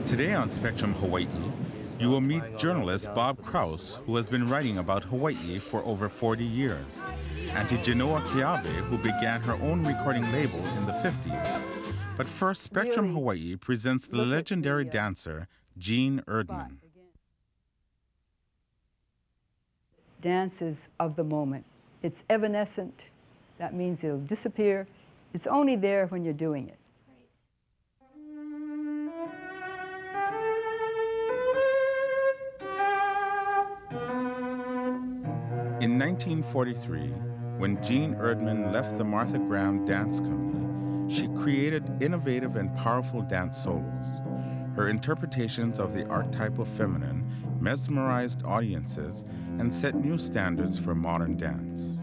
Today on Spectrum Hawaii, you will meet journalist Bob Krauss, who has been writing about Hawaii for over 40 years, and to Genoa Keawe, who began her own recording label in the 50s. But first, Spectrum Hawaii presents the legendary dancer, Jean Erdman. Dance is of the moment. It's evanescent. That means it'll disappear. It's only there when you're doing it. In 1943, when Jean Erdman left the Martha Graham Dance Company, she created innovative and powerful dance solos. Her interpretations of the archetypal feminine mesmerized audiences and set new standards for modern dance.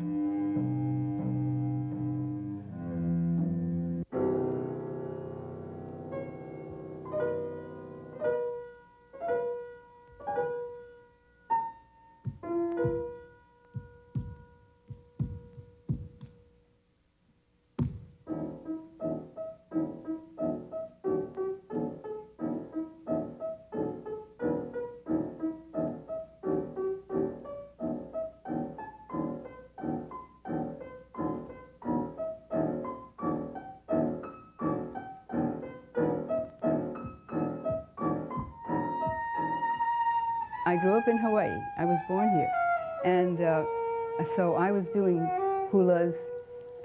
I grew up in Hawaii. I was born here. And so I was doing hulas,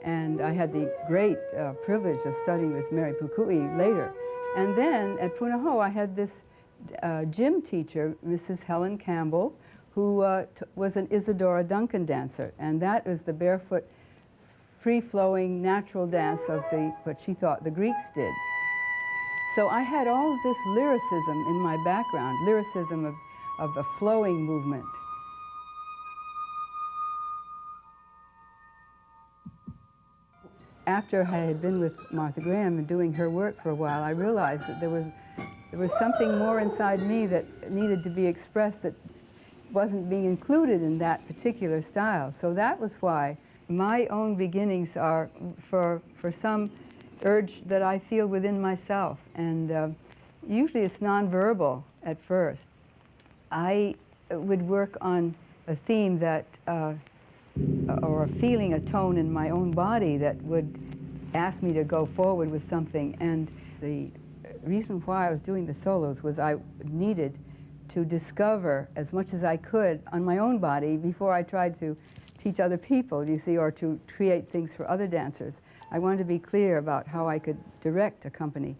and I had the great privilege of studying with Mary Pukui later. And then at Punahou, I had this gym teacher, Mrs. Helen Campbell, who was an Isadora Duncan dancer. And that was the barefoot, free-flowing, natural dance of what she thought the Greeks did. So I had all of this lyricism in my background, lyricism of a flowing movement. After I had been with Martha Graham and doing her work for a while, I realized that there was something more inside me that needed to be expressed that wasn't being included in that particular style. So that was why my own beginnings are for some urge that I feel within myself. And usually it's nonverbal at first. I would work on a theme that, or a feeling, a tone in my own body that would ask me to go forward with something. And the reason why I was doing the solos was I needed to discover as much as I could on my own body before I tried to teach other people, you see, or to create things for other dancers. I wanted to be clear about how I could direct a company.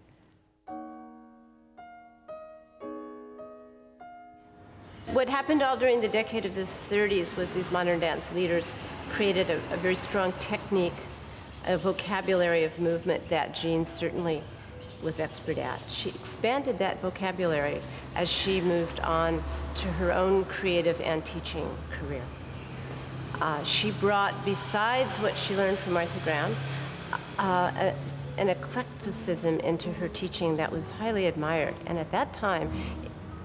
What happened all during the decade of the 30s was these modern dance leaders created a very strong technique, a vocabulary of movement that Jean certainly was expert at. She expanded that vocabulary as she moved on to her own creative and teaching career. She brought, besides what she learned from Martha Graham, an eclecticism into her teaching that was highly admired. And at that time,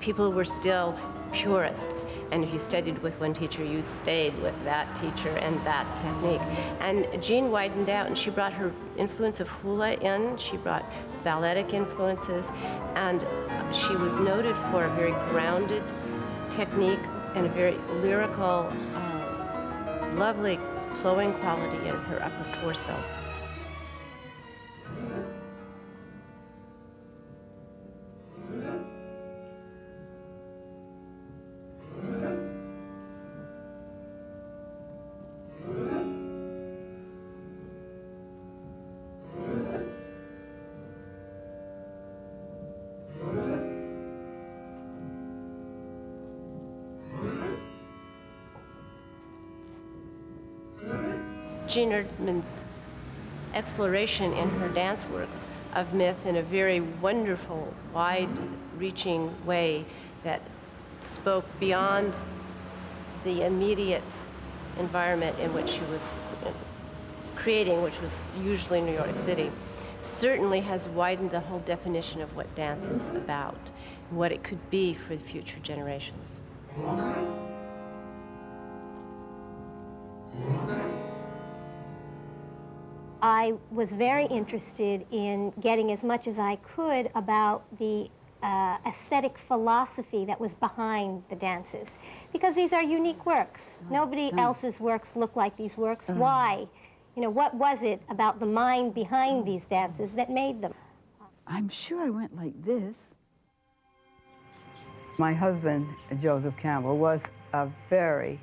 people were still purists, and if you studied with one teacher, you stayed with that teacher and that technique. And Jean widened out, and she brought her influence of hula in, she brought balletic influences, and she was noted for a very grounded technique and a very lyrical, lovely flowing quality in her upper torso. Jean Erdman's exploration in her dance works of myth in a very wonderful, wide-reaching way that spoke beyond the immediate environment in which she was creating, which was usually New York City, certainly has widened the whole definition of what dance is about and what it could be for future generations. I was very interested in getting as much as I could about the aesthetic philosophy that was behind the dances, because these are unique works. Nobody else's works look like these works. Why? You know, what was it about the mind behind these dances that made them? I'm sure I went like this. My husband, Joseph Campbell, was a very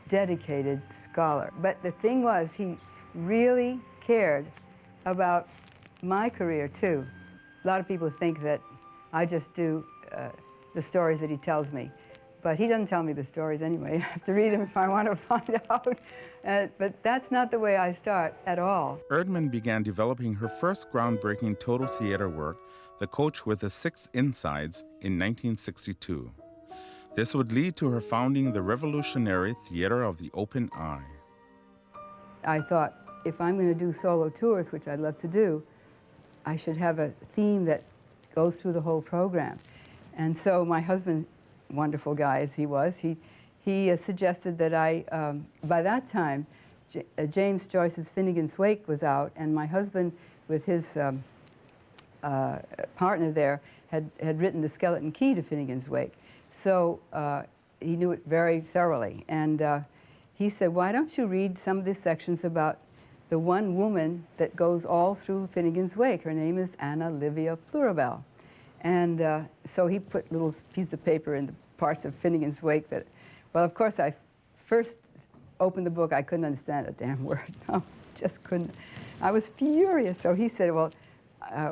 dedicated scholar. But the thing was, he really cared about my career, too. A lot of people think that I just do the stories that he tells me. But he doesn't tell me the stories anyway. I have to read them if I want to find out. But that's not the way I start at all. Erdman began developing her first groundbreaking total theater work, The Coach with the Six Insides, in 1962. This would lead to her founding the revolutionary Theater of the Open Eye. I thought, if I'm going to do solo tours, which I'd love to do, I should have a theme that goes through the whole program. And so my husband, wonderful guy as he was, he suggested that I, by that time, James Joyce's Finnegan's Wake was out, and my husband, with his partner there, had written the skeleton key to Finnegan's Wake. So he knew it very thoroughly. And he said, why don't you read some of the sections about the one woman that goes all through Finnegan's Wake? Her name is Anna Livia Plurabelle. And so he put little piece of paper in the parts of Finnegan's Wake that, well, of course, I first opened the book, I couldn't understand a damn word. No, just couldn't. I was furious. So he said, well,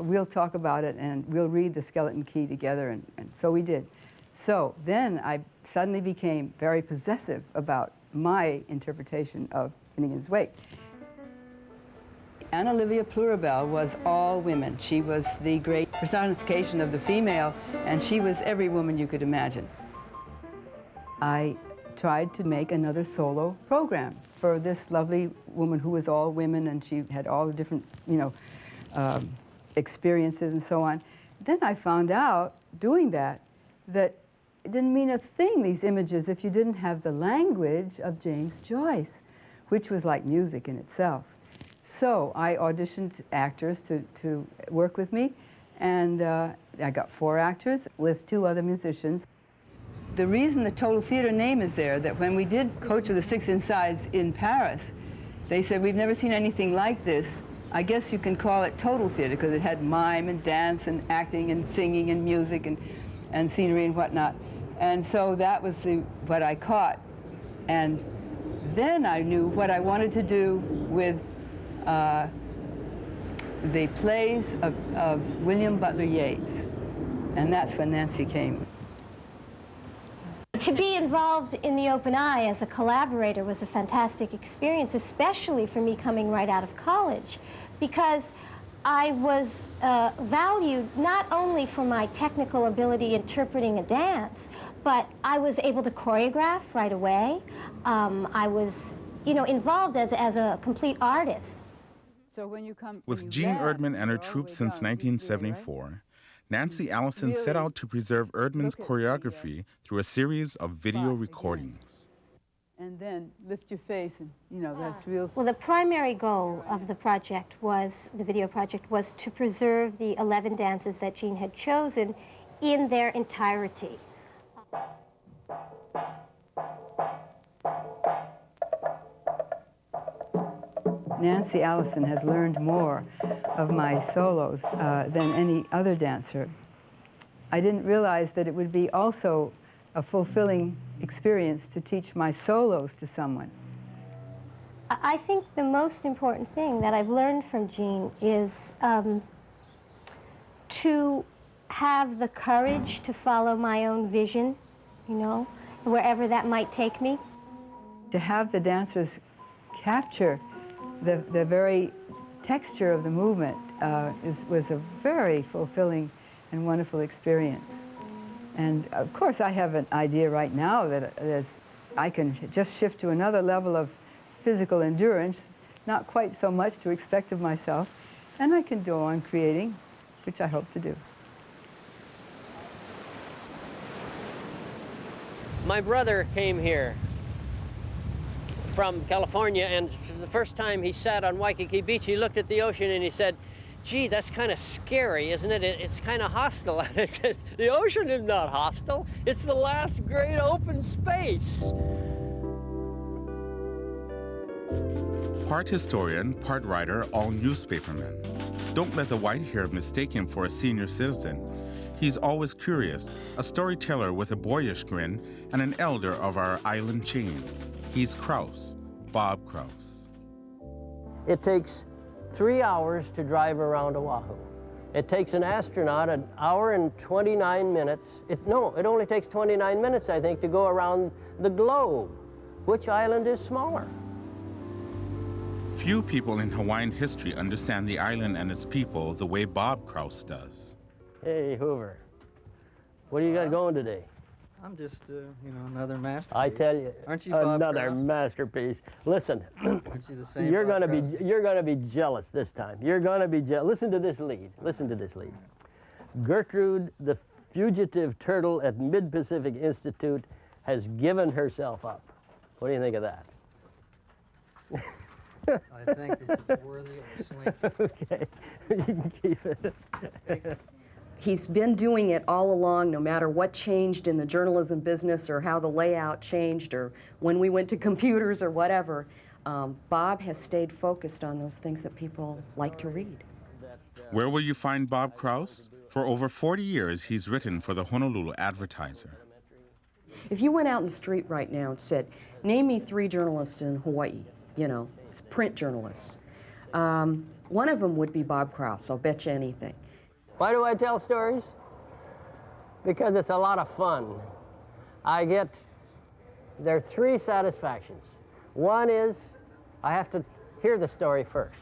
we'll talk about it and we'll read the skeleton key together. And so we did. So then I suddenly became very possessive about my interpretation of Finnegan's Wake. Anna Livia Plurabelle was all women. She was the great personification of the female, and she was every woman you could imagine. I tried to make another solo program for this lovely woman who was all women, and she had all the different, you know, experiences and so on. Then I found out, doing that it didn't mean a thing, these images, if you didn't have the language of James Joyce, which was like music in itself. So I auditioned actors to work with me, and I got 4 actors with 2 other musicians. The reason the Total Theater name is there, that when we did Coach of the Six Insides in Paris, they said, we've never seen anything like this. I guess you can call it Total Theater, because it had mime and dance and acting and singing and music and scenery and whatnot. And so that was what I caught. And then I knew what I wanted to do with the plays of William Butler Yeats. And that's when Nancy came. To be involved in the Open Eye as a collaborator was a fantastic experience, especially for me coming right out of college, because I was valued not only for my technical ability interpreting a dance, but I was able to choreograph right away. I was, you know, involved as a complete artist. So when you come, With Jean Erdman and her troupe since 1974, Nancy Allison set out to preserve Erdman's choreography through a series of video recordings. And then lift your face, and you know, that's real. Well, the primary goal of the project was, the video project, was to preserve the 11 dances that Jean had chosen in their entirety. Nancy Allison has learned more of my solos than any other dancer. I didn't realize that it would be also a fulfilling experience to teach my solos to someone. I think the most important thing that I've learned from Jean is to have the courage to follow my own vision, you know, wherever that might take me. To have the dancers capture the very texture of the movement was a very fulfilling and wonderful experience. And of course, I have an idea right now that I can just shift to another level of physical endurance, not quite so much to expect of myself, and I can go on creating, which I hope to do. My brother came here from California, and for the first time he sat on Waikiki Beach, he looked at the ocean and he said, "Gee, that's kind of scary, isn't it? It's kind of hostile." And I said, "The ocean is not hostile. It's the last great open space." Part historian, part writer, all newspaperman. Don't let the white-haired mistake him for a senior citizen. He's always curious, a storyteller with a boyish grin, and an elder of our island chain. He's Krauss, Bob Krauss. It takes 3 hours to drive around Oahu. It takes an astronaut an hour and 29 minutes. It only takes 29 minutes, I think, to go around the globe. Which island is smaller? Few people in Hawaiian history understand the island and its people the way Bob Krauss does. Hey, Hoover, what do you got going today? I'm just, another masterpiece. I tell you, Aren't you Bob another Krauss? masterpiece. Listen, Aren't you the same you're Bob gonna Krauss? be jealous this time. You're gonna be jealous. Listen to this lead. Listen to this lead. Gertrude, the fugitive turtle at Mid-Pacific Institute, has given herself up. What do you think of that? I think it's worthy of a slink. Okay, you can keep it. He's been doing it all along, no matter what changed in the journalism business or how the layout changed or when we went to computers or whatever. Bob has stayed focused on those things that people like to read. Where will you find Bob Krauss? For over 40 years, he's written for the Honolulu Advertiser. If you went out in the street right now and said, name me 3 journalists in Hawaii, print journalists, one of them would be Bob Krauss, I'll bet you anything. Why do I tell stories? Because it's a lot of fun. There are 3 satisfactions. One is I have to hear the story first.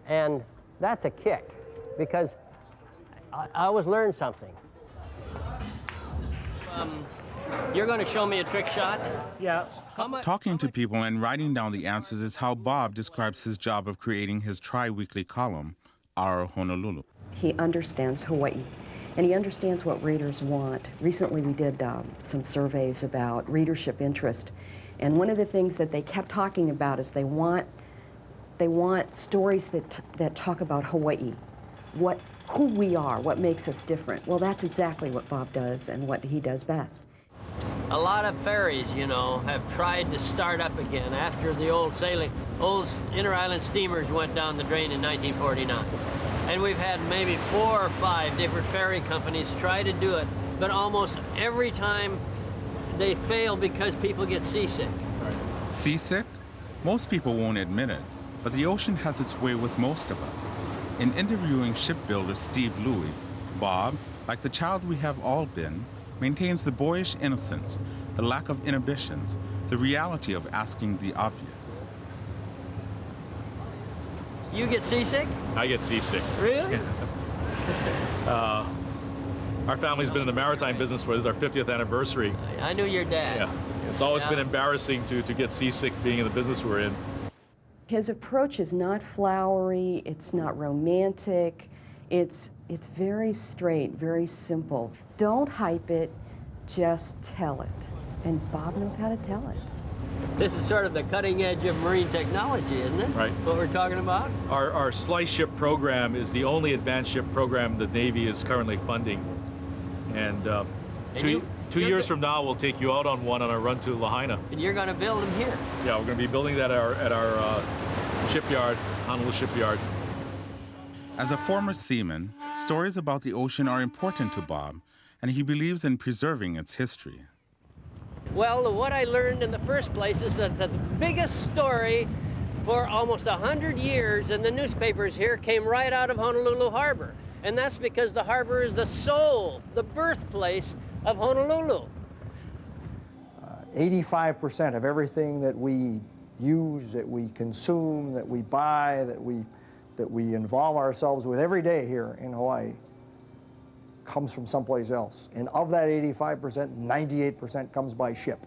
And that's a kick, because I always learn something. You're going to show me a trick shot? Yeah. Talking to people and writing down the answers is how Bob describes his job of creating his tri-weekly column, Our Honolulu. He understands Hawaii, and he understands what readers want. Recently we did some surveys about readership interest, and one of the things that they kept talking about is they want stories that talk about Hawaii, who we are, what makes us different. Well, that's exactly what Bob does and what he does best. A lot of ferries, have tried to start up again after the old inter-island steamers went down the drain in 1949. And we've had maybe 4 or 5 different ferry companies try to do it, but almost every time they fail because people get seasick. Seasick? Most people won't admit it, but the ocean has its way with most of us. In interviewing shipbuilder Steve Louie, Bob, like the child we have all been, maintains the boyish innocence, the lack of inhibitions, the reality of asking the obvious. You get seasick? I get seasick. Really? Our family's been in the maritime business for this is our 50th anniversary. I knew your dad. Yeah. It's always been embarrassing to get seasick being in the business we're in. His approach is not flowery, it's not romantic, it's very straight, very simple. Don't hype it, just tell it. And Bob knows how to tell it. This is sort of the cutting edge of marine technology, isn't it? Right. What we're talking about? Our slice ship program is the only advanced ship program the Navy is currently funding. And two years from now, we'll take you out on one on a run to Lahaina. And you're going to build them here? Yeah, we're going to be building that at our shipyard, Honolulu shipyard. As a former seaman, stories about the ocean are important to Bob, and he believes in preserving its history. Well, what I learned in the first place is that the biggest story for almost 100 years in the newspapers here came right out of Honolulu Harbor. And that's because the harbor is the soul, the birthplace of Honolulu. 85% of everything that we use, that we consume, that we buy, that we that we involve ourselves with every day here in Hawaii comes from someplace else. And of that 85%, 98% comes by ship.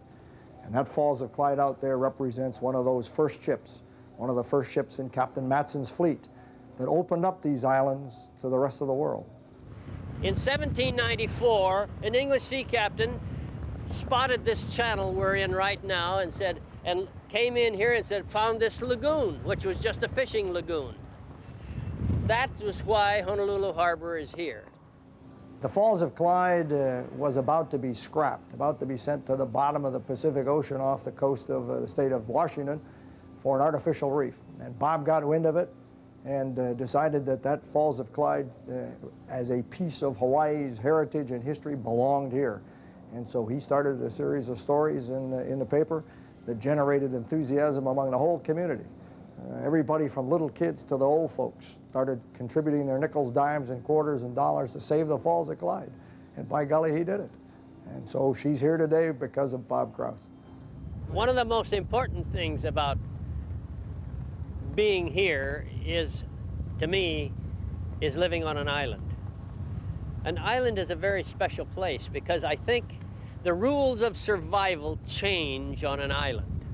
And that Falls of Clyde out there represents one of those first ships, one of the first ships in Captain Matson's fleet that opened up these islands to the rest of the world. In 1794, an English sea captain spotted this channel we're in right now and said, and came in here and said, found this lagoon, which was just a fishing lagoon. That was why Honolulu Harbor is here. The Falls of Clyde was about to be scrapped, about to be sent to the bottom of the Pacific Ocean off the coast of the state of Washington for an artificial reef. And Bob got wind of it and decided that that Falls of Clyde, as a piece of Hawaii's heritage and history, belonged here. And so he started a series of stories in the paper that generated enthusiasm among the whole community. Everybody from little kids to the old folks started contributing their nickels, dimes, and quarters and dollars to save the Falls of Clyde. And by golly, he did it. And so she's here today because of Bob Krauss. One of the most important things about being here is, to me, is living on an island. An island is a very special place because I think the rules of survival change on an island.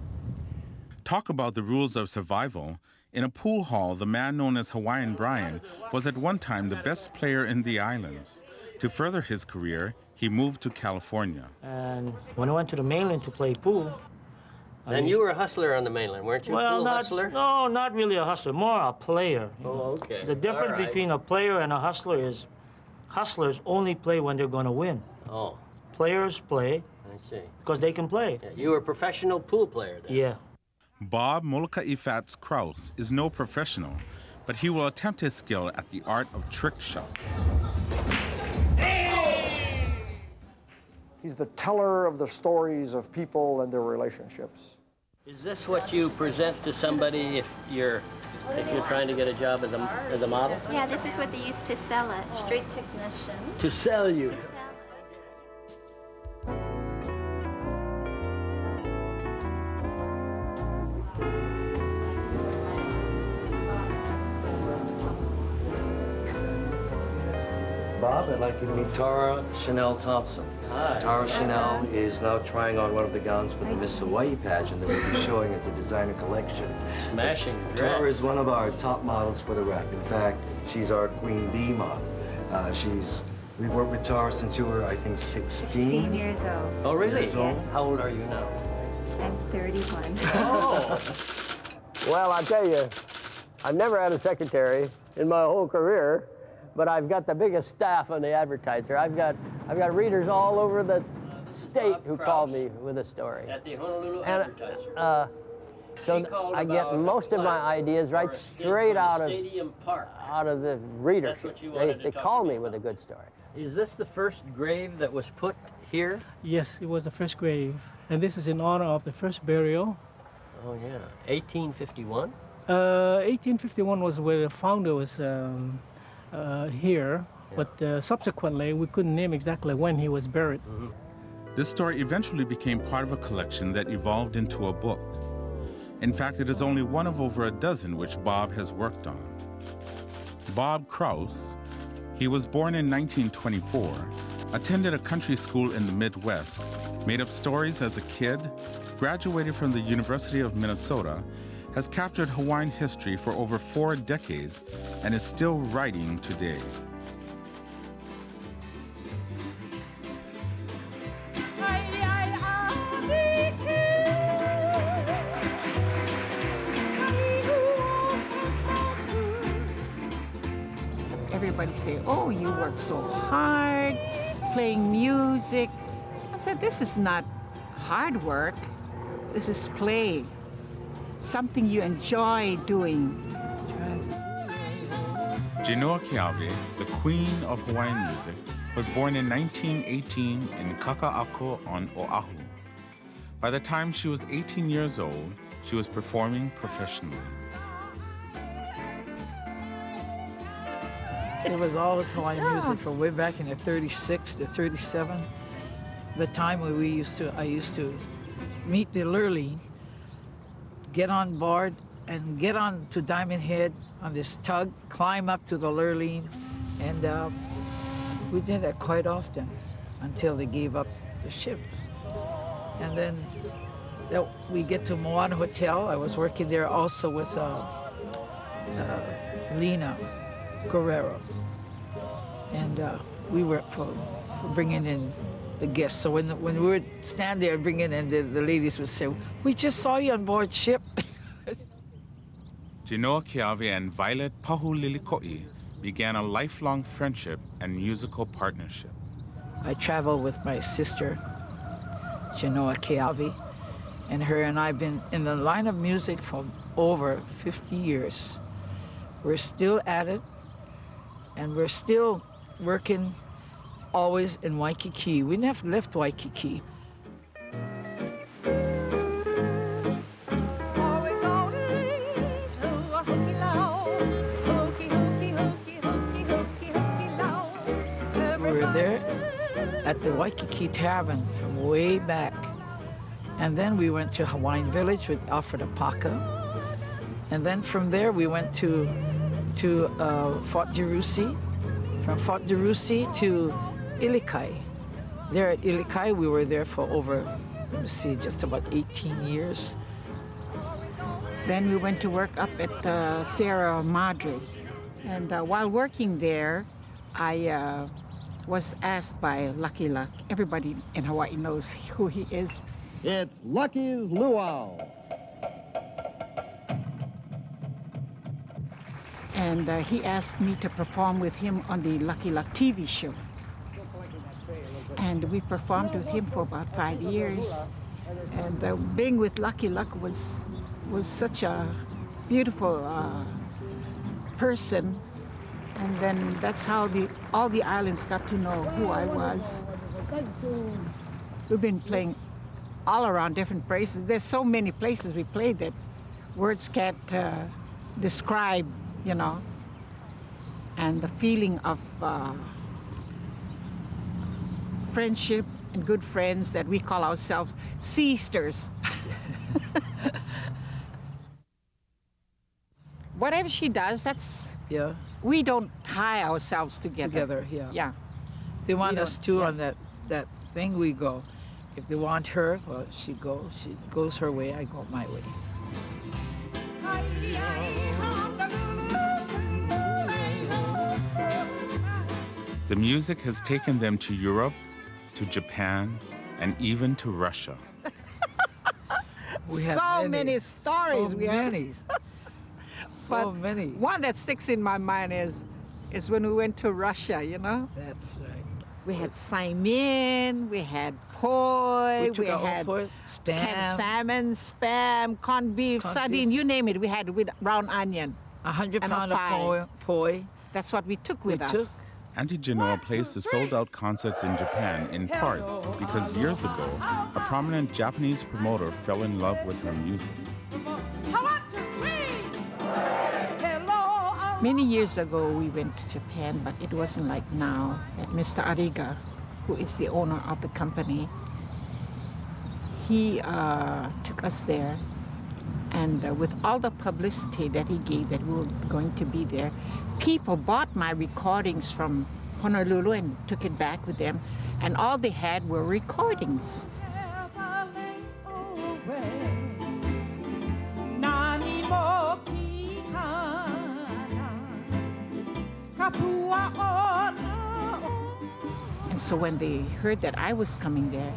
Talk about the rules of survival. In a pool hall, the man known as Hawaiian Brian was at one time the best player in the islands. To further his career, he moved to California. And when I went to the mainland to play pool... And you were a hustler on the mainland, weren't you? Well, a pool hustler? No, not really a hustler, more a player. Oh, okay. The difference between a player and a hustler is hustlers only play when they're going to win. Oh. Players play because they can play. Yeah, you were a professional pool player then? Yeah. Bob Moloka'i Krauss is no professional, but he will attempt his skill at the art of trick shots. He's the teller of the stories of people and their relationships. Is this what you present to somebody if you're trying to get a job as a model? Yeah, this is what they use to sell it. Street technician. To sell you. Bob, I'd like you to meet Tara Chanel Thompson. Hi. Tara Chanel is now trying on one of the gowns for the Miss Hawaii pageant that we'll be showing as a designer collection. Smashing dress. Tara is one of our top models for the rep. In fact, she's our Queen Bee model. We've worked with Tara since you were, I think, 16. 16 years old. Oh, really? Yes. How old are you now? I'm 31. Oh! Well, I'll tell you, I've never had a secretary in my whole career, but I've got the biggest staff on the advertiser. I've got readers all over the state who call me with a story. At the Honolulu Advertiser. So I get most of my ideas right straight out of the readers. That's what you wanted They call me with a good story. Is this the first grave that was put here? Yes, it was the first grave. And this is in honor of the first burial. Oh, yeah. 1851? 1851 was where the founder was here, but subsequently we couldn't name exactly when he was buried. Mm-hmm. This story eventually became part of a collection that evolved into a book. In fact, it is only one of over a dozen which Bob has worked on. Bob Krauss, he was born in 1924, attended a country school in the Midwest, made up stories as a kid, graduated from the University of Minnesota, has captured Hawaiian history for over 4 decades, and is still writing today. Everybody say, oh, you work so hard, playing music. I said, this is not hard work. This is play. Something you enjoy doing. Genoa Keawe, the queen of Hawaiian music, was born in 1918 in Kaka'ako on Oahu. By the time she was 18 years old, she was performing professionally. It was always Hawaiian music from way back in the 36 to 37. The time when I used to meet the lurline, get on board and get on to Diamond Head on this tug, climb up to the Lurleen, and we did that quite often until they gave up the ships. And then we get to Moana Hotel. I was working there also with Lena Guerrero, and we worked for bringing in the guests. So when we would stand there bringing in, the ladies would say, "We just saw you on board ship." Genoa Keawe and Violet Pahuliliko'i began a lifelong friendship and musical partnership. I traveled with my sister, Genoa Keawe, and her and I have been in the line of music for over 50 years. We're still at it, and we're still working always in Waikiki. We never left Waikiki. We were there at the Waikiki Tavern from way back. And then we went to Hawaiian Village with Alfred Apaka. And then from there we went to Fort Jerusi. From Fort Jerusi to Ilikai. There at Ilikai, we were there for over, let me see, just about 18 years. Then we went to work up at Sierra Madre. And while working there, I was asked by Lucky Luck. Everybody in Hawaii knows who he is. It's Lucky's Luau. And he asked me to perform with him on the Lucky Luck TV show. And we performed with him for about 5 years. And being with Lucky Luck was such a beautiful person. And then that's how all the islands got to know who I was. We've been playing all around different places. There's so many places we played that words can't describe, you know. And the feeling of friendship and good friends that we call ourselves sisters. Whatever she does, that's... Yeah. We don't tie ourselves together. Together, yeah. Yeah. They want us to on that thing, we go. If they want her, well, she goes her way, I go my way. The music has taken them to Europe, to Japan, and even to Russia. We have so many stories. So we many. So but many. One that sticks in my mind is when we went to Russia, you know? That's right. We had saimin, we had poi, we had spam, canned salmon, spam, corned beef, sardine, you name it. We had with brown onion. 100 pounds of poi. That's what we took with us. Auntie Genoa plays the sold-out concerts in Japan in part because years ago, a prominent Japanese promoter fell in love with her music. Many years ago, we went to Japan, but it wasn't like now. That Mr. Ariga, who is the owner of the company, he took us there. And with all the publicity that he gave that we were going to be there, people bought my recordings from Honolulu and took it back with them. And all they had were recordings. And so when they heard that I was coming there,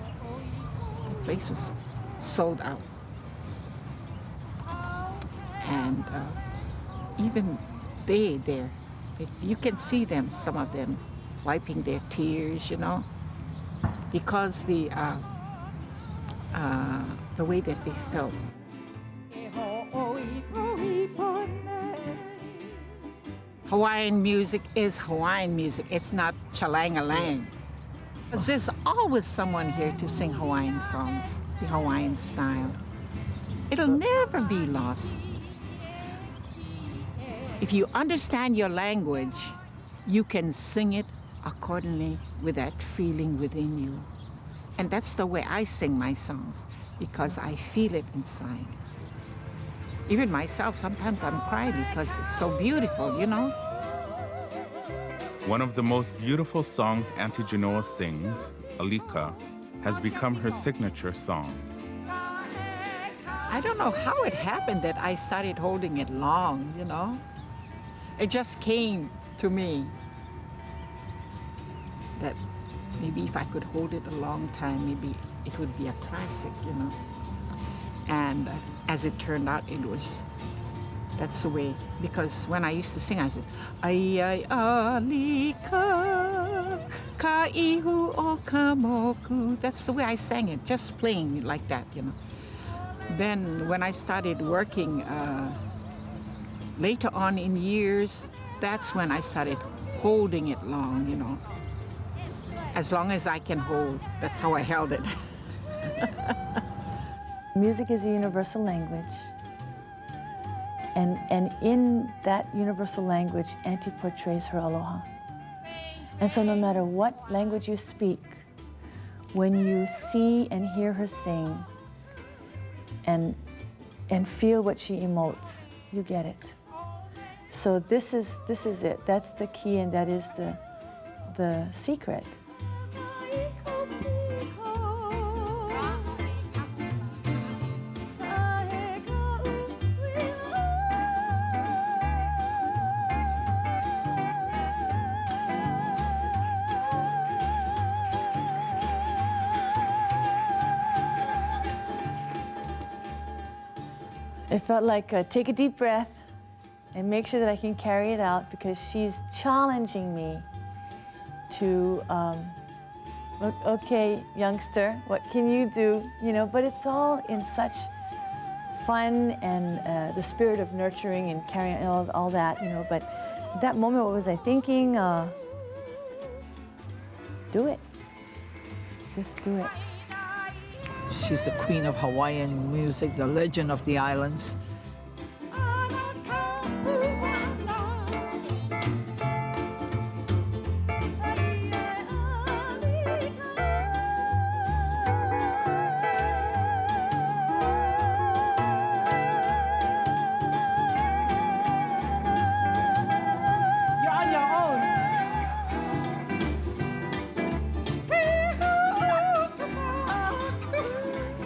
the place was sold out. And even you can see them, some of them, wiping their tears, you know, because the way that they felt. Hawaiian music is Hawaiian music. It's not chalang-a-lang. Because there's always someone here to sing Hawaiian songs, the Hawaiian style. It'll never be lost. If you understand your language, you can sing it accordingly with that feeling within you. And that's the way I sing my songs, because I feel it inside. even myself, sometimes I'm crying because it's so beautiful, you know? One of the most beautiful songs Auntie Genoa sings, Alika, has become her signature song. I don't know how it happened that I started holding it long, you know? It just came to me that maybe if I could hold it a long time, maybe it would be a classic, you know? And as it turned out, that's the way. Because when I used to sing, I said, "Ai ai alika, ka ihu o kamoku." That's the way I sang it, just playing it like that, you know. Then when I started working later on in years, that's when I started holding it long, you know. As long as I can hold, that's how I held it. Music is a universal language. And in that universal language, Auntie portrays her aloha. And so no matter what language you speak, when you see and hear her sing and feel what she emotes, you get it. So this is it. That's the key, and that is the secret. It felt like take a deep breath and make sure that I can carry it out, because she's challenging me to, okay, youngster, what can you do? You know, but it's all in such fun and the spirit of nurturing and carrying all that, you know. But at that moment, what was I thinking? Do it. Just do it. She's the queen of Hawaiian music, the legend of the islands. You're on your own.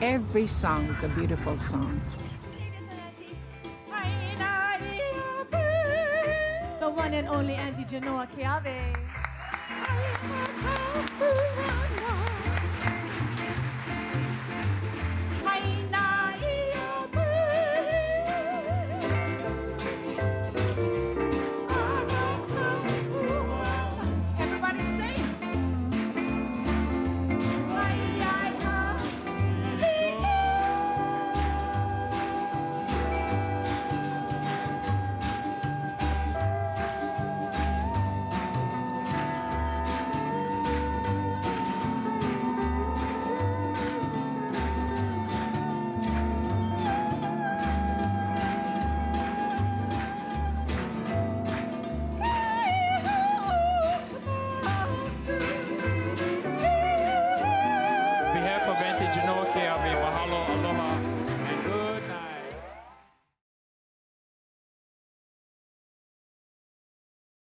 Every song is a beautiful song. The one and only Auntie Genoa Keawe.